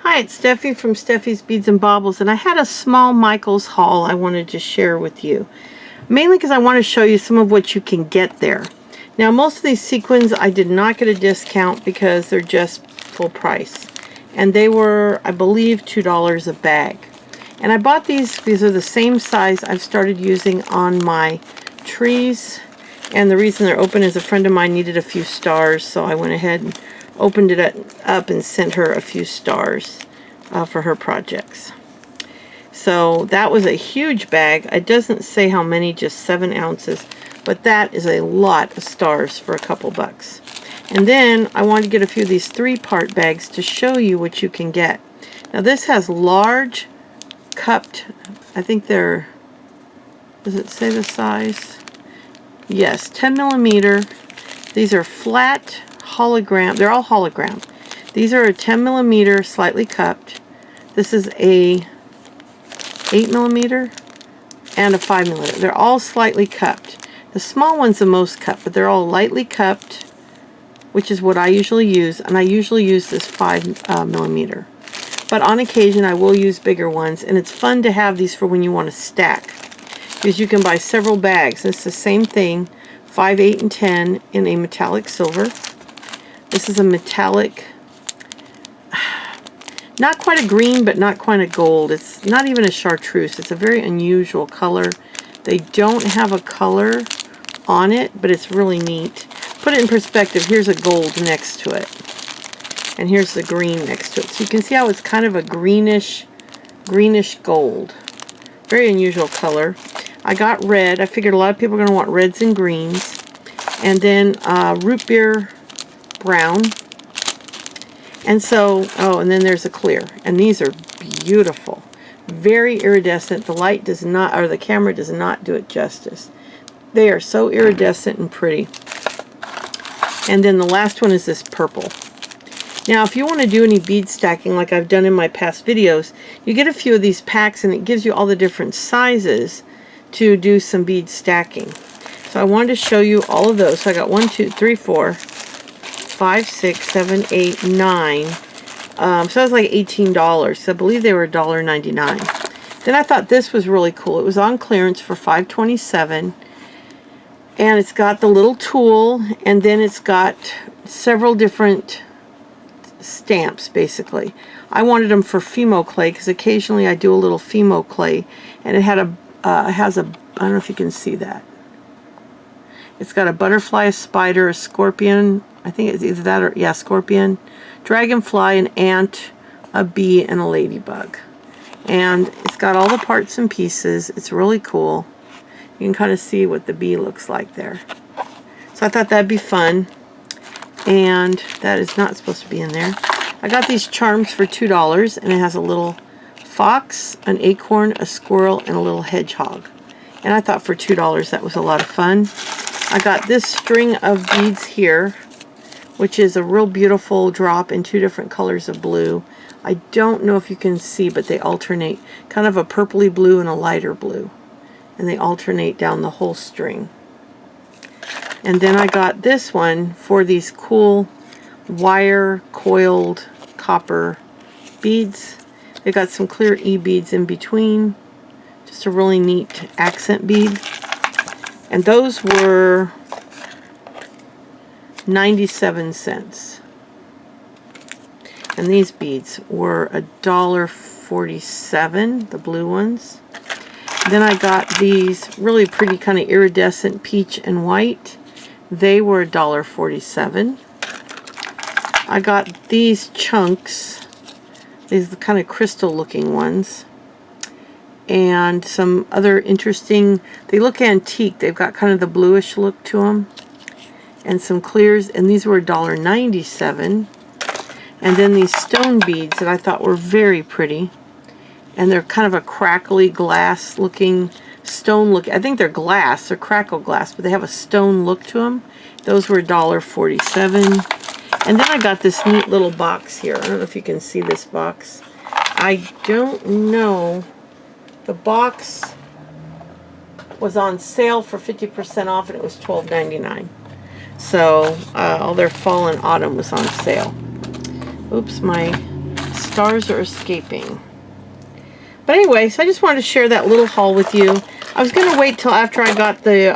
Hi, it's Steffi from Steffi's Beads and Baubles, and I had a small Michaels haul I wanted to share with you. Mainly because I want to show you some of what you can get there. Now, most of these sequins I did not get a discount because they're just full price. And they were, I believe, $2 a bag. And I bought these because they're the same size I've started using on my trees. And the reason they're open is a friend of mine needed a few stars, so I went ahead and opened it up and sent her a few stars for her projects. So that was a huge bag. It doesn't say how many, just 7 ounces, but that is a lot of stars for a couple bucks. And then I wanted to get a few of these 3-part bags to show you what you can get. Now this has large cupped, I think they're, does it say the size? Yes, 10 millimeter. These are flat hologram. They're all hologram. These are a 10 millimeter, slightly cupped. This is a 8 millimeter and a 5 millimeter. They're all slightly cupped. The small one's the most cupped, but they're all lightly cupped, which is what I usually use, and I usually use this 5 millimeter. But on occasion I will use bigger ones, and it's fun to have these for when you want to stack, because you can buy several bags. It's the same thing, 5, 8, and 10 in a metallic silver. This is a metallic, not quite a green, but not quite a gold. It's not even a chartreuse. It's a very unusual color. They don't have a color on it, but it's really neat. Put it in perspective. Here's a gold next to it, and here's the green next to it. So you can see how it's kind of a greenish gold. Very unusual color. I got red. I figured a lot of people are going to want reds and greens. And then root beer brown. And so, oh, and then there's a clear. And these are beautiful. Very iridescent. The light does not, or the camera does not do it justice. They are so iridescent and pretty. And then the last one is this purple. Now, if you want to do any bead stacking like I've done in my past videos, you get a few of these packs and it gives you all the different sizes to do some bead stacking. So I wanted to show you all of those. So I got 1, 2, 3, 4, 5, 6, 7, 8, 9. So that was like $18. So I believe they were $1.99. Then I thought this was really cool. It was on clearance for $5.27. And it's got the little tool, and then it's got several different stamps, basically. I wanted them for Fimo clay because occasionally I do a little Fimo clay, and it had has a, I don't know if you can see that. It's got a butterfly, a spider, a scorpion. I think it's either that or, yeah, scorpion, dragonfly, an ant, a bee, and a ladybug. And it's got all the parts and pieces. It's really cool. You can kind of see what the bee looks like there. So I thought that'd be fun. And that is not supposed to be in there. I got these charms for $2, and it has a little fox, an acorn, a squirrel, and a little hedgehog. And I thought for $2 that was a lot of fun. I got this string of beads here, which is a real beautiful drop in 2 different colors of blue. I don't know if you can see, but they alternate, kind of a purpley blue and a lighter blue. And they alternate down the whole string. And then I got this one for these cool wire coiled copper beads. They got some clear E-beads in between. Just a really neat accent bead. And those were 97 cents. And these beads were $1.47, the blue ones. Then I got these really pretty kind of iridescent peach and white. They were $1.47. I got these chunks. These are the kind of crystal looking ones. And some other interesting, they look antique. They've got kind of the bluish look to them. And some clears, and these were $1.97. And then these stone beads that I thought were very pretty. And they're kind of a crackly glass looking, stone look. I think they're glass, they're crackle glass, but they have a stone look to them. Those were $1.47. And then I got this neat little box here. I don't know if you can see this box. I don't know. The box was on sale for 50% off, and it was $12.99. So all their fall and autumn was on sale. Oops, my stars are escaping. But anyway, so I just wanted to share that little haul with you. I was going to wait till after I got the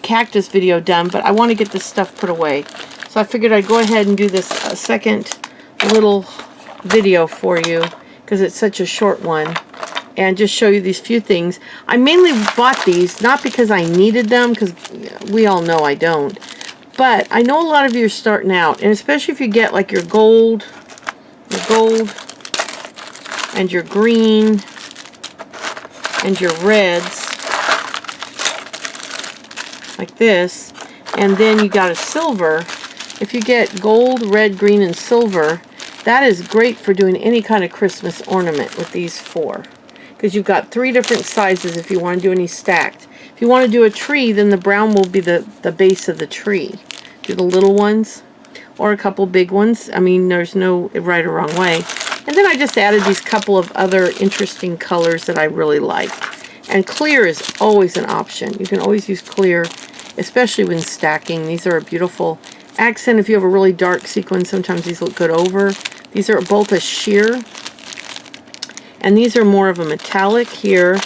cactus video done, but I want to get this stuff put away. So I figured I'd go ahead and do this second little video for you, because it's such a short one, and just show you these few things. I mainly bought these not because I needed them, because we all know I don't, but I know a lot of you are starting out, and especially if you get like your gold and your green and your reds like this, and then you got a silver. If you get gold, red, green, and silver, that is great for doing any kind of Christmas ornament with these four, because you've got 3 different sizes if you want to do any stacked. If you want to do a tree, then the brown will be the base of the tree. Do the little ones or a couple big ones. I mean, there's no right or wrong way. And then I just added these couple of other interesting colors that I really like. And clear is always an option. You can always use clear, especially when stacking. These are a beautiful accent. If you have a really dark sequin, sometimes these look good over. These are both a sheer, and these are more of a metallic here,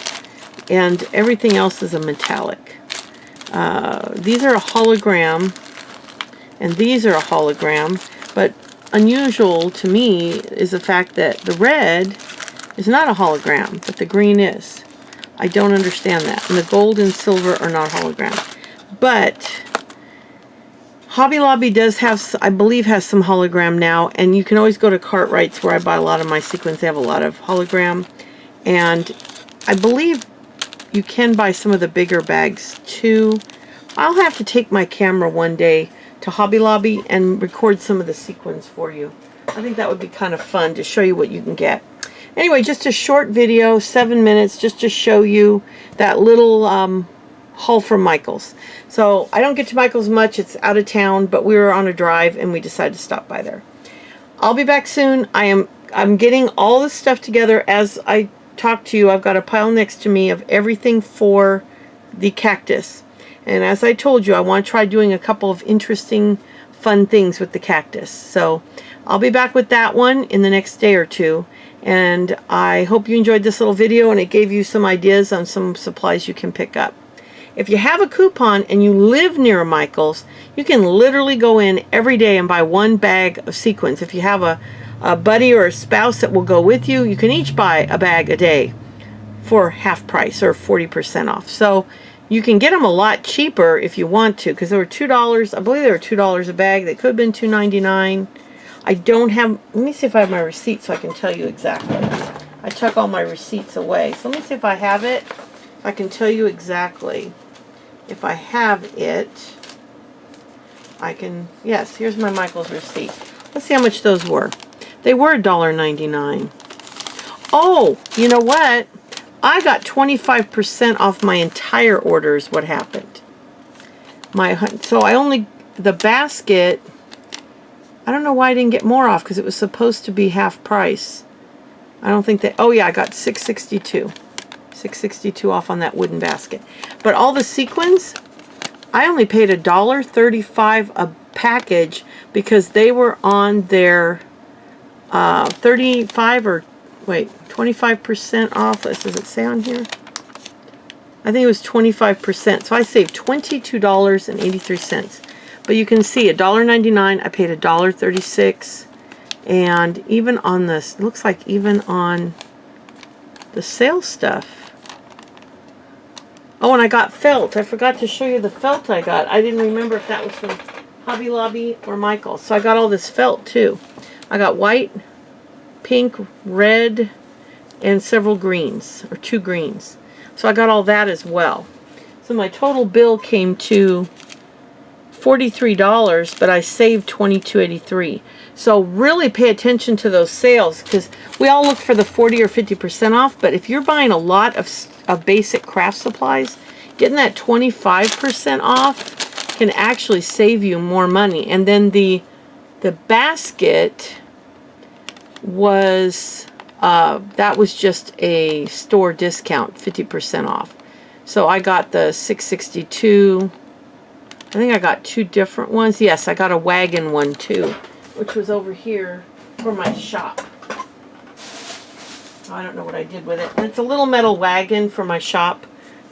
and everything else is a metallic. These are a hologram, and these are a hologram, but unusual to me is the fact that the red is not a hologram, but the green is. I don't understand that. And the gold and silver are not hologram. But Hobby Lobby does have, I believe, has some hologram now, and you can always go to Cartwright's where I buy a lot of my sequins. They have a lot of hologram, and I believe you can buy some of the bigger bags too. I'll have to take my camera one day to Hobby Lobby and record some of the sequins for you. I think that would be kind of fun to show you what you can get. Anyway, just a short video, 7 minutes, just to show you that little haul from Michael's. So I don't get to Michael's much, it's out of town, but we were on a drive and we decided to stop by there. I'll be back soon. I'm getting all this stuff together as I talk to you. I've got a pile next to me of everything for the cactus. And as I told you, I want to try doing a couple of interesting, fun things with the cactus. So I'll be back with that one in the next day or two. And I hope you enjoyed this little video and it gave you some ideas on some supplies you can pick up. If you have a coupon and you live near a Michael's, you can literally go in every day and buy 1 bag of sequins. If you have a buddy or a spouse that will go with you, you can each buy a bag a day for half price or 40% off. So you can get them a lot cheaper if you want to, because they were $2. I believe they were $2 a bag. They could have been $2.99. I don't have, let me see if I have my receipt so I can tell you exactly. I took all my receipts away. So let me see if I have it. I can tell you exactly. If I have it, I can, yes, here's my Michael's receipt. Let's see how much those were. They were $1.99. Oh, you know what? I got 25% off my entire order is what happened. So I only, the basket, I don't know why I didn't get more off, because it was supposed to be half price. I don't think that, oh yeah, I got $6.62. $6.62 off on that wooden basket. But all the sequins, I only paid $1.35 a package because they were on their 35 or wait, 25% off. Does it say on here? I think it was 25%. So I saved $22.83. But you can see $1.99. I paid $1.36. And even on this, it looks like even on the sale stuff. Oh, and I got felt. I forgot to show you the felt I got. I didn't remember if that was from Hobby Lobby or Michael's. So I got all this felt too. I got white, pink, red, and several greens, or 2 greens. So I got all that as well. So my total bill came to $43, but I saved $22.83. So really pay attention to those sales, because we all look for the 40 or 50% off, but if you're buying a lot of basic craft supplies, getting that 25% off can actually save you more money. And then the basket was that was just a store discount, 50% off. So I got the $6.62. I think I got 2 different ones. Yes, I got a wagon one too, which was over here. for my shop. I don't know what I did with it. It's a little metal wagon for my shop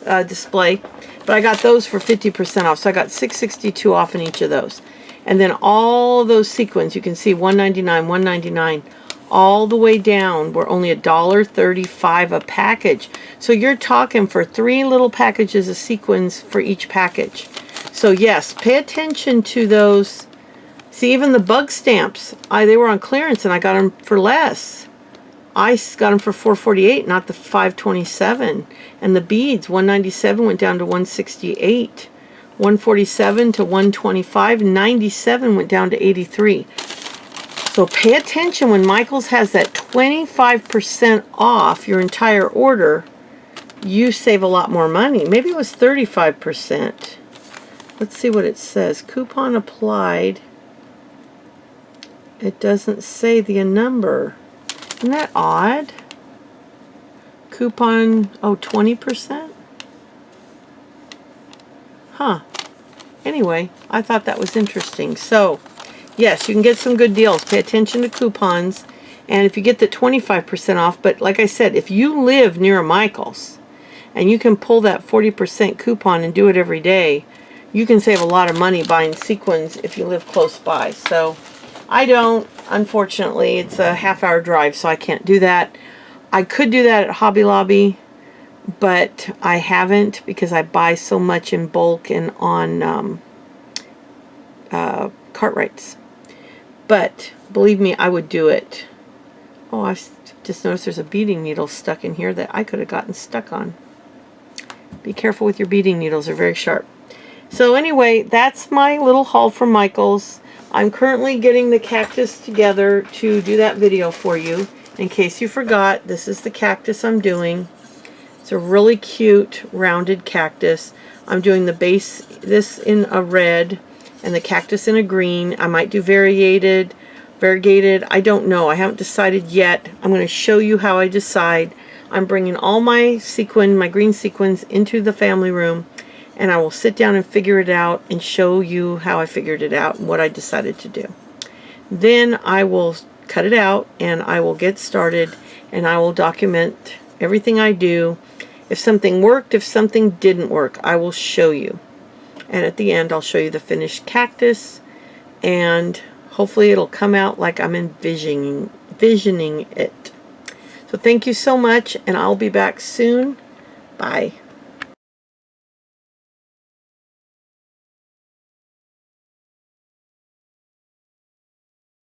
display. But I got those for 50% off. So I got $6.62 off in each of those. And then all those sequins, you can see $1.99, $1.99, all the way down were only $1.35 a package. So you're talking for 3 little packages of sequins for each package. So yes, pay attention to those. See, even the bug stamps, they were on clearance and I got them for less. I got them for $4.48, not the $5.27. And the beads, $1.97 went down to $1.68. $1.47 to $1.25. $97 went down to $83. So pay attention when Michaels has that 25% off your entire order. You save a lot more money. Maybe it was 35%. Let's see what it says. Coupon applied. It doesn't say the number. Isn't that odd? Coupon, 20%? Huh. Anyway, I thought that was interesting. So, yes, you can get some good deals. Pay attention to coupons. And if you get the 25% off, but like I said, if you live near a Michaels and you can pull that 40% coupon and do it every day, you can save a lot of money buying sequins if you live close by. So, I don't. Unfortunately, it's a half-hour drive, so I can't do that. I could do that at Hobby Lobby, but I haven't because I buy so much in bulk and on Cartwrights. But believe me, I would do it. Oh, I just noticed there's a beading needle stuck in here that I could have gotten stuck on. Be careful with your beading needles, they're very sharp. So anyway, that's my little haul from Michaels. I'm currently getting the cactus together to do that video for you. In case you forgot, this is the cactus I'm doing. It's a really cute rounded cactus. I'm doing the base, this in a red, and the cactus in a green. I might do variegated. I don't know. I haven't decided yet. I'm going to show you how I decide. I'm bringing all my green sequins into the family room, and I will sit down and figure it out and show you how I figured it out and what I decided to do. Then I will cut it out and I will get started and I will document everything I do. If something worked, if something didn't work, I will show you. And at the end, I'll show you the finished cactus, and hopefully it'll come out like I'm envisioning it. So thank you so much, and I'll be back soon. Bye.